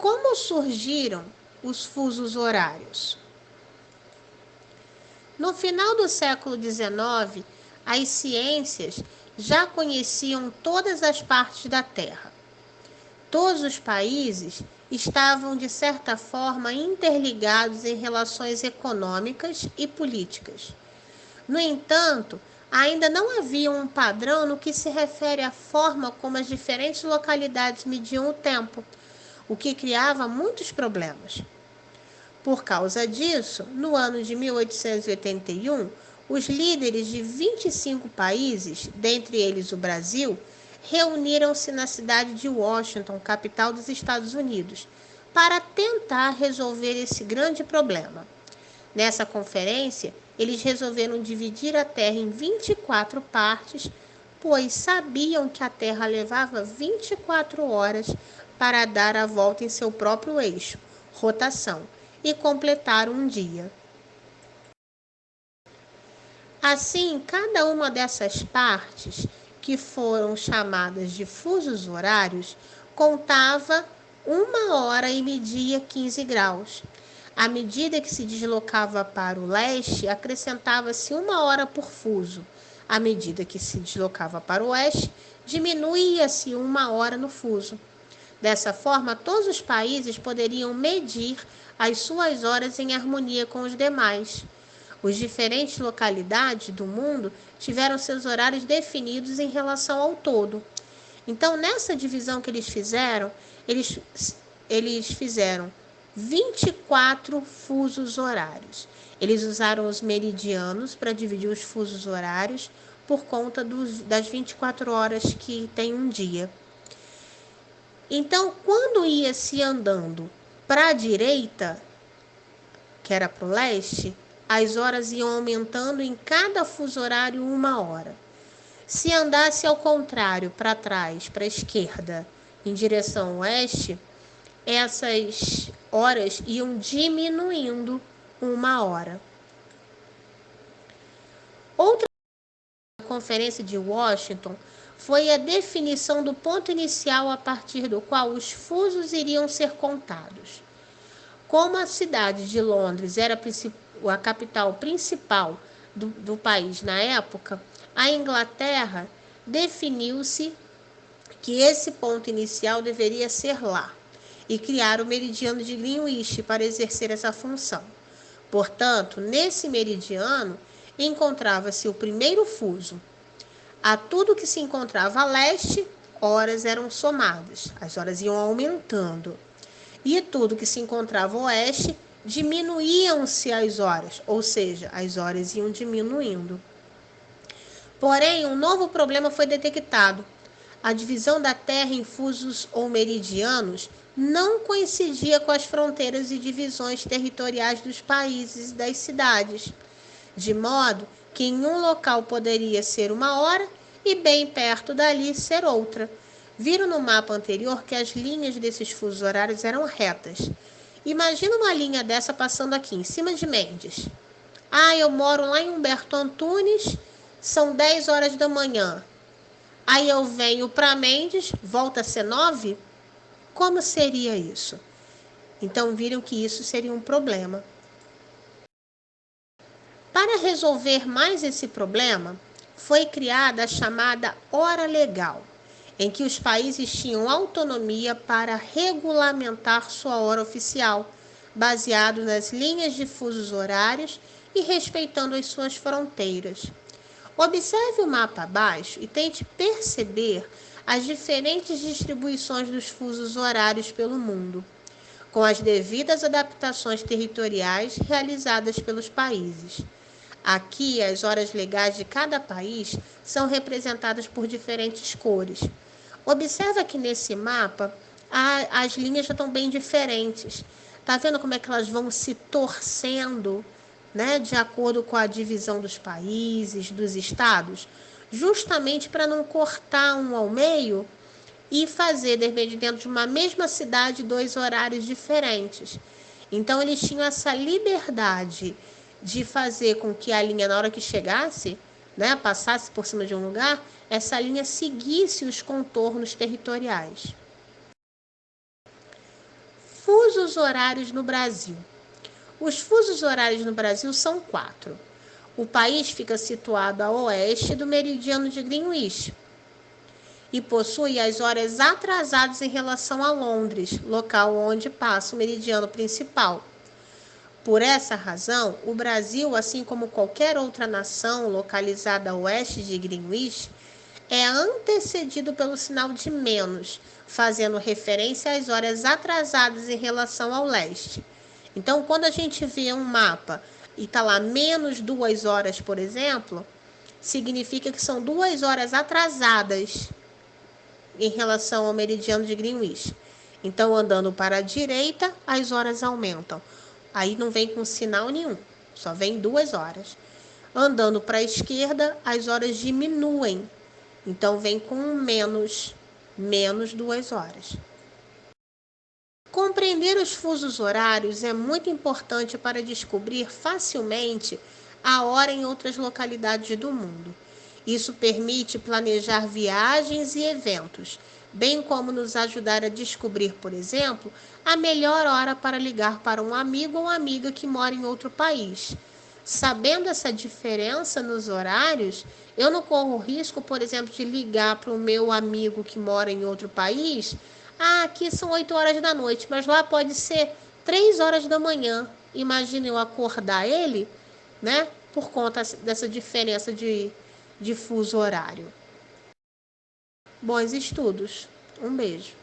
como surgiram os fusos horários? No final do século XIX, as ciências já conheciam todas as partes da Terra. Todos os países estavam, de certa forma, interligados em relações econômicas e políticas. No entanto, ainda não havia um padrão no que se refere à forma como as diferentes localidades mediam o tempo, o que criava muitos problemas. Por causa disso, no ano de 1881, os líderes de 25 países, dentre eles o Brasil, reuniram-se na cidade de Washington, capital dos Estados Unidos, para tentar resolver esse grande problema. Nessa conferência, eles resolveram dividir a Terra em 24 partes, pois sabiam que a Terra levava 24 horas para dar a volta em seu próprio eixo, rotação, e completar um dia. Assim, cada uma dessas partes, que foram chamadas de fusos horários, contava 1 hora e media 15 graus. À medida que se deslocava para o leste, acrescentava-se 1 hora por fuso. À medida que se deslocava para o oeste, diminuía-se 1 hora no fuso. Dessa forma, todos os países poderiam medir as suas horas em harmonia com os demais. As diferentes localidades do mundo tiveram seus horários definidos em relação ao todo. Então, nessa divisão que eles fizeram 24 fusos horários. Eles usaram os meridianos para dividir os fusos horários por conta das 24 horas que tem um dia. Então, quando ia se andando para a direita, que era para o leste, as horas iam aumentando em cada fuso horário 1 hora. Se andasse ao contrário, para trás, para a esquerda, em direção oeste, essas horas iam diminuindo 1 hora. Outra conferência de Washington foi a definição do ponto inicial a partir do qual os fusos iriam ser contados. Como a cidade de Londres era a capital principal do país na época, a Inglaterra definiu-se que esse ponto inicial deveria ser lá e criar o meridiano de Greenwich para exercer essa função. Portanto, nesse meridiano encontrava-se o primeiro fuso. A tudo que se encontrava a leste, horas eram somadas, as horas iam aumentando. E tudo que se encontrava a oeste, diminuíam-se as horas, ou seja, as horas iam diminuindo. Porém, um novo problema foi detectado. A divisão da Terra em fusos ou meridianos não coincidia com as fronteiras e divisões territoriais dos países e das cidades, de modo que em um local poderia ser 1 hora e bem perto dali ser outra. Viram no mapa anterior que as linhas desses fusos horários eram retas. Imagina uma linha dessa passando aqui, em cima de Mendes. Eu moro lá em Humberto Antunes, são 10 horas da manhã. Aí eu venho para Mendes, volta a ser 9? Como seria isso? Então viram que isso seria um problema. Para resolver mais esse problema, foi criada a chamada Hora Legal, em que os países tinham autonomia para regulamentar sua hora oficial, baseado nas linhas de fusos horários e respeitando as suas fronteiras. Observe o mapa abaixo e tente perceber as diferentes distribuições dos fusos horários pelo mundo, com as devidas adaptações territoriais realizadas pelos países. Aqui, as horas legais de cada país são representadas por diferentes cores. Observa que nesse mapa as linhas já estão bem diferentes. Tá vendo como é que elas vão se torcendo, né, de acordo com a divisão dos países, dos estados? Justamente para não cortar um ao meio e fazer, de repente, dentro de uma mesma cidade, 2 horários diferentes. Então, eles tinham essa liberdade de fazer com que a linha, na hora que chegasse, né, passasse por cima de um lugar, essa linha seguisse os contornos territoriais. Fusos horários no Brasil. Os fusos horários no Brasil são 4. O país fica situado a oeste do meridiano de Greenwich e possui as horas atrasadas em relação a Londres, local onde passa o meridiano principal. Por essa razão, o Brasil, assim como qualquer outra nação localizada a oeste de Greenwich, é antecedido pelo sinal de menos, fazendo referência às horas atrasadas em relação ao leste. Então, quando a gente vê um mapa e está lá menos 2 horas, por exemplo, significa que são 2 horas atrasadas em relação ao meridiano de Greenwich. Então, andando para a direita, as horas aumentam. Aí não vem com sinal nenhum, só vem 2 horas. Andando para a esquerda, as horas diminuem. Então, vem com menos 2 horas. Compreender os fusos horários é muito importante para descobrir facilmente a hora em outras localidades do mundo. Isso permite planejar viagens e eventos, bem como nos ajudar a descobrir, por exemplo, a melhor hora para ligar para um amigo ou amiga que mora em outro país. Sabendo essa diferença nos horários, eu não corro o risco, por exemplo, de ligar para o meu amigo que mora em outro país. Aqui são 8 horas da noite, mas lá pode ser 3 horas da manhã. Imagina eu acordar ele, né? Por conta dessa diferença de fuso horário. Bons estudos. Um beijo.